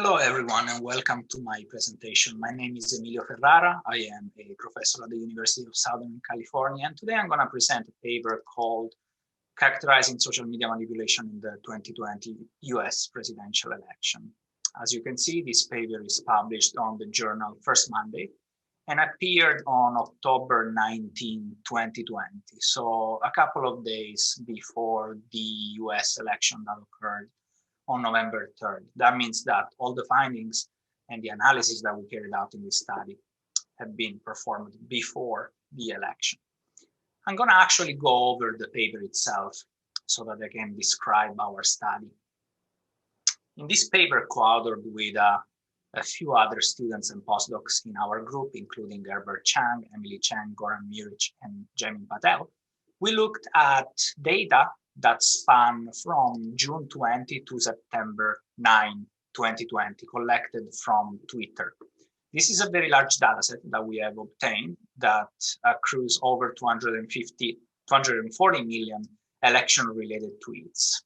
Hello, everyone, and welcome to my presentation. My name is Emilio Ferrara. I am a professor at the University of Southern California, and today I'm going to present a paper called Characterizing Social Media Manipulation in the 2020 US presidential election. As you can see, this paper is published on the journal First Monday and appeared on October 19, 2020, so a couple of days before the US election that occurred on November 3rd. That means that all the findings and the analysis that we carried out in this study have been performed before the election. I'm going to actually go over the paper itself so that I can describe our study. In this paper, co-authored with a few other students and postdocs in our group, including Herbert Chang, Emily Chen, Goran Muric, and Jamin Patel, we looked at data that span from June 20 to September 9, 2020, collected from Twitter. This is a very large dataset that we have obtained that accrues over 240 million election-related tweets.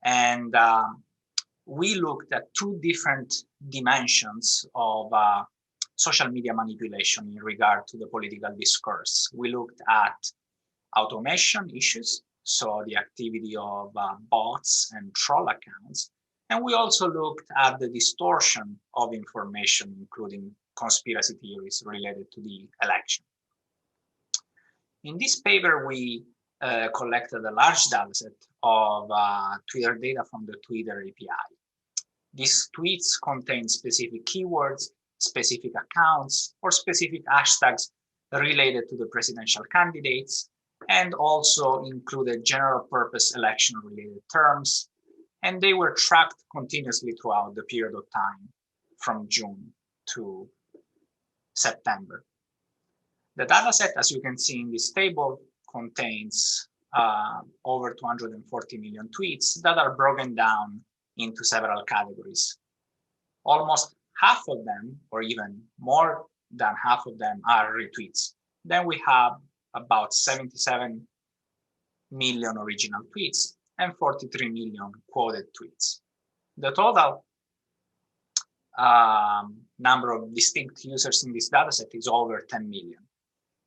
And we looked at two different dimensions of social media manipulation in regard to the political discourse. We looked at automation issues, so the activity of bots and troll accounts. And we also looked at the distortion of information, including conspiracy theories related to the election. In this paper, we collected a large dataset of Twitter data from the Twitter API. These tweets contain specific keywords, specific accounts, or specific hashtags related to the presidential candidates, and also included general purpose election related terms, and they were tracked continuously throughout the period of time from June to September. The dataset, as you can see in this table, contains over 240 million tweets that are broken down into several categories. Almost half of them, or even more than half of them, are retweets. Then we have about 77 million original tweets and 43 million quoted tweets. The total number of distinct users in this dataset is over 10 million.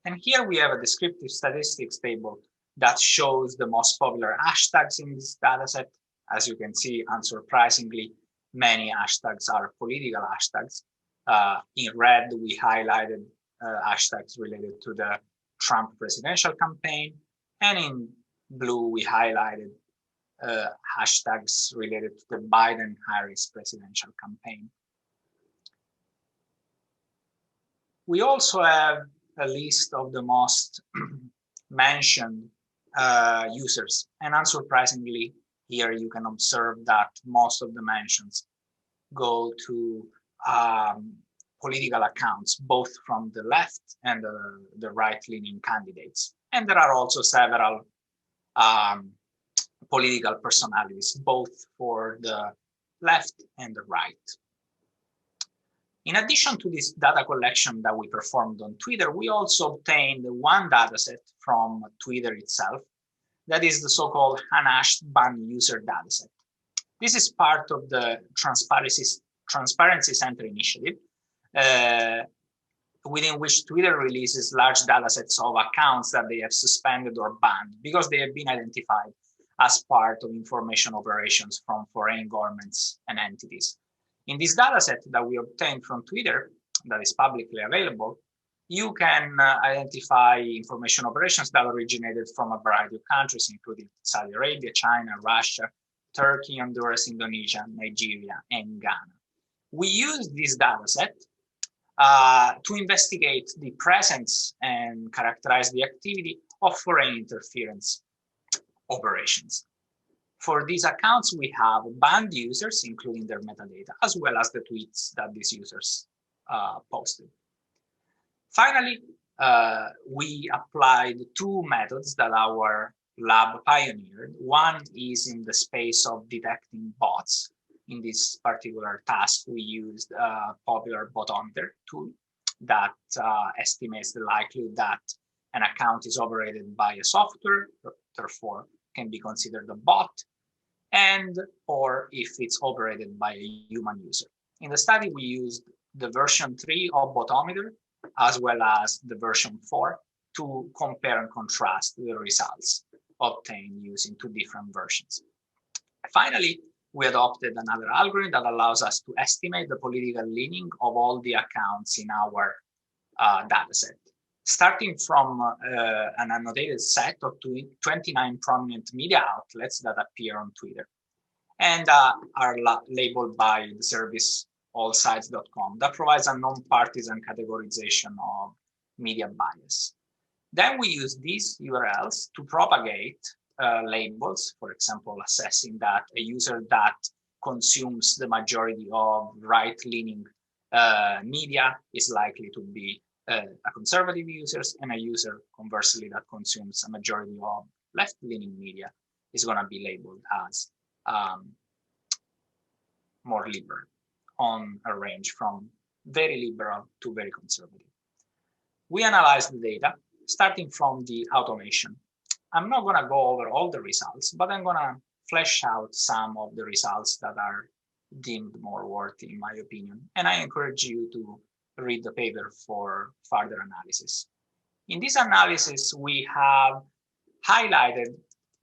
And here we have a descriptive statistics table that shows the most popular hashtags in this dataset. As you can see, unsurprisingly, many hashtags are political hashtags. In red, we highlighted hashtags related to the Trump presidential campaign, and in blue we highlighted hashtags related to the Biden-Harris presidential campaign. We also have a list of the most mentioned users, and unsurprisingly, here you can observe that most of the mentions go to political accounts, both from the left and the right-leaning candidates. And there are also several political personalities, both for the left and the right. In addition to this data collection that we performed on Twitter, we also obtained one dataset from Twitter itself, that is the so-called unhashed banned user dataset. This is part of the Transparency Center initiative, within which Twitter releases large datasets of accounts that they have suspended or banned because they have been identified as part of information operations from foreign governments and entities. In this dataset that we obtained from Twitter, that is publicly available, you can identify information operations that originated from a variety of countries, including Saudi Arabia, China, Russia, Turkey, Honduras, Indonesia, Nigeria, and Ghana. We use this dataset to investigate the presence and characterize the activity of foreign interference operations. For these accounts, we have banned users, including their metadata, as well as the tweets that these users posted. Finally, we applied two methods that our lab pioneered. One is in the space of detecting bots. In this particular task, we used a popular bot hunter tool that estimates the likelihood that an account is operated by a software, therefore can be considered a bot. and or if it's operated by a human user. In the study, we used the version 3 of Botometer as well as the version 4 to compare and contrast the results obtained using two different versions. Finally, we adopted another algorithm that allows us to estimate the political leaning of all the accounts in our dataset. Starting from an annotated set of 29 prominent media outlets that appear on Twitter and are labeled by the service allsides.com that provides a non-partisan categorization of media bias. Then we use these URLs to propagate labels, for example, assessing that a user that consumes the majority of right-leaning media is likely to be a conservative user, and a user, conversely, that consumes a majority of left-leaning media is going to be labeled as more liberal, on a range from very liberal to very conservative. We analyzed the data starting from the automation. I'm not going to go over all the results, but I'm going to flesh out some of the results that are deemed more worthy, in my opinion. And I encourage you to read the paper for further analysis. In this analysis, we have highlighted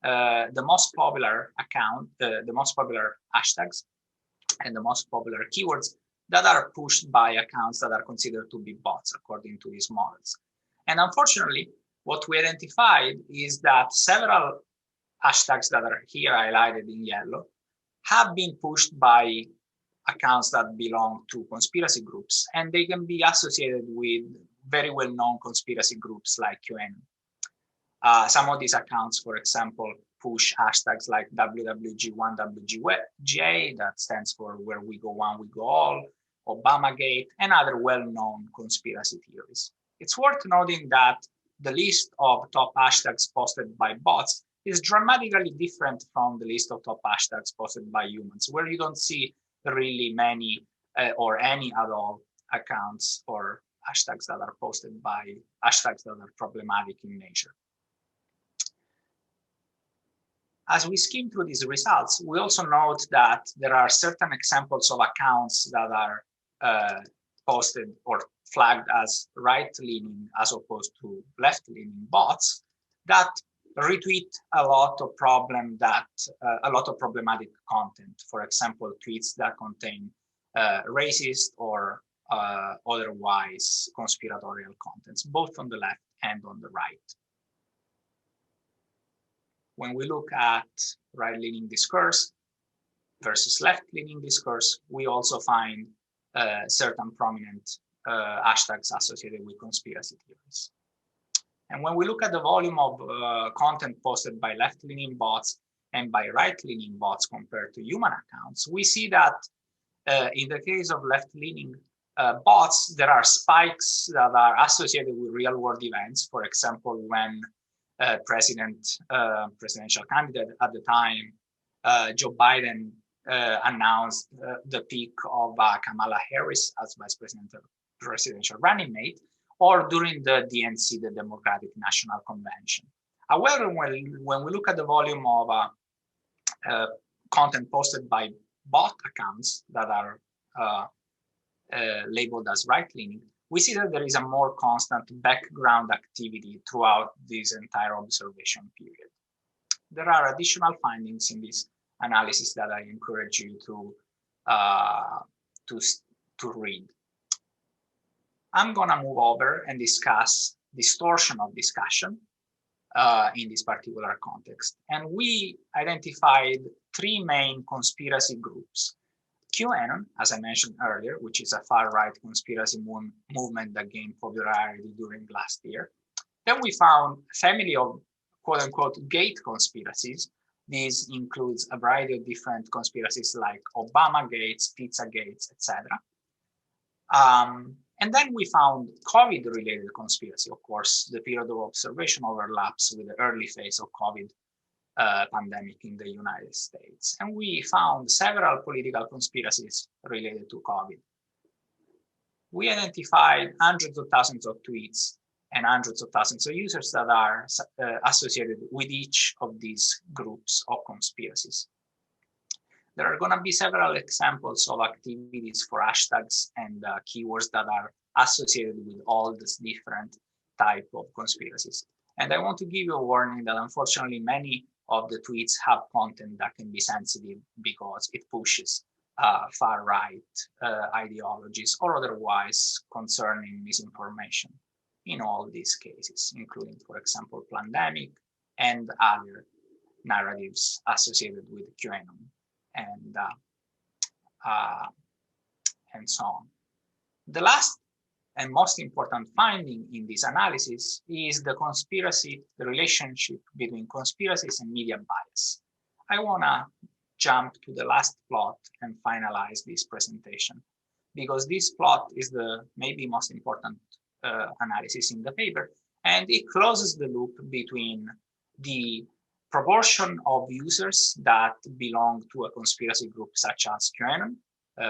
the most popular account, the most popular hashtags, and the most popular keywords that are pushed by accounts that are considered to be bots according to these models. And unfortunately, what we identified is that several hashtags that are here highlighted in yellow have been pushed by accounts that belong to conspiracy groups, and they can be associated with very well-known conspiracy groups like QAnon. Some of these accounts, for example, push hashtags like WWG1WGA, that stands for Where We Go One, We Go All, Obamagate, and other well-known conspiracy theories. It's worth noting that the list of top hashtags posted by bots is dramatically different from the list of top hashtags posted by humans, where you don't see really many or any at all accounts or hashtags that are posted by hashtags that are problematic in nature. As we skim through these results, we also note that there are certain examples of accounts that are posted or flagged as right-leaning as opposed to left-leaning bots that retweet a lot of problematic content. For example, tweets that contain racist or otherwise conspiratorial contents, both on the left and on the right. When we look at right-leaning discourse versus left-leaning discourse, we also find certain prominent hashtags associated with conspiracy theories. And when we look at the volume of content posted by left-leaning bots and by right-leaning bots compared to human accounts, we see that in the case of left-leaning bots, there are spikes that are associated with real-world events. For example, when presidential candidate at the time, Joe Biden, announced the peak of Kamala Harris as vice presidential running mate, or during the DNC, the Democratic National Convention. However, when we look at the volume of content posted by bot accounts that are labeled as right-leaning, we see that there is a more constant background activity throughout this entire observation period. There are additional findings in this analysis that I encourage you to read. I'm going to move over and discuss distortion of discussion in this particular context. And we identified three main conspiracy groups. QAnon, as I mentioned earlier, which is a far-right conspiracy movement that gained popularity during last year. Then we found a family of quote-unquote gate conspiracies. This includes a variety of different conspiracies like Obama gates, pizza gates, etc. And then we found COVID-related conspiracy. Of course, the period of observation overlaps with the early phase of COVID pandemic in the United States. And we found several political conspiracies related to COVID. We identified hundreds of thousands of tweets and hundreds of thousands of users that are associated with each of these groups of conspiracies. There are going to be several examples of activities for hashtags and keywords that are associated with all these different type of conspiracies. And I want to give you a warning that unfortunately many of the tweets have content that can be sensitive because it pushes far-right ideologies or otherwise concerning misinformation in all these cases, including, for example, pandemic and other narratives associated with QAnon and uh, and so on. The last and most important finding in this analysis is the relationship between conspiracies and media bias. I want to jump to the last plot and finalize this presentation because this plot is the maybe most important analysis in the paper, and it closes the loop between the proportion of users that belong to a conspiracy group such as QAnon,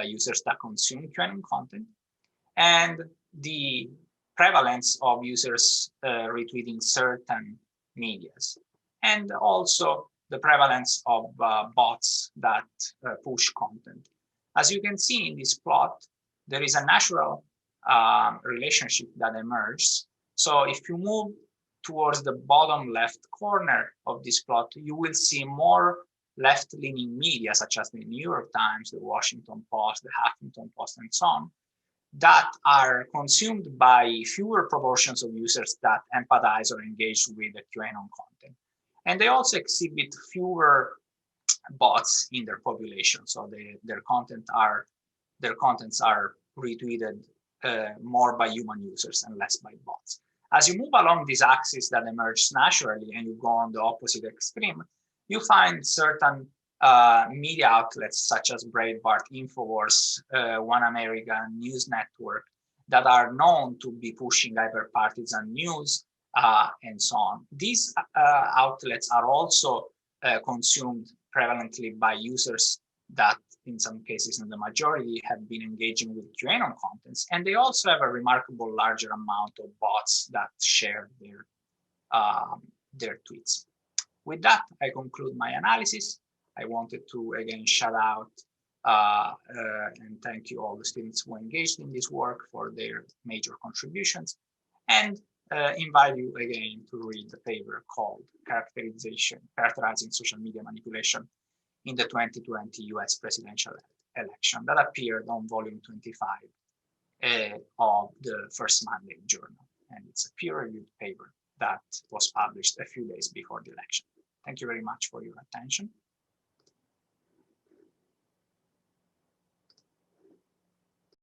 users that consume QAnon content, and the prevalence of users retweeting certain medias, and also the prevalence of bots that push content. As you can see in this plot, there is a natural relationship that emerges. So if you move towards the bottom left corner of this plot, you will see more left-leaning media, such as the New York Times, the Washington Post, the Huffington Post, and so on, that are consumed by fewer proportions of users that empathize or engage with the QAnon content. And they also exhibit fewer bots in their population. So their contents are retweeted more by human users and less by bots. As you move along this axis that emerges naturally and you go on the opposite extreme, you find certain media outlets such as Breitbart, Infowars, One America, News Network that are known to be pushing hyperpartisan news and so on. These outlets are also consumed prevalently by users that in some cases, in the majority, have been engaging with QAnon contents, and they also have a remarkable larger amount of bots that share their tweets. With that, I conclude my analysis. I wanted to again shout out and thank you all the students who engaged in this work for their major contributions, and invite you again to read the paper called Characterizing Social Media Manipulation in the 2020 US presidential election that appeared on volume 25 of the First Monday Journal. And it's a peer-reviewed paper that was published a few days before the election. Thank you very much for your attention.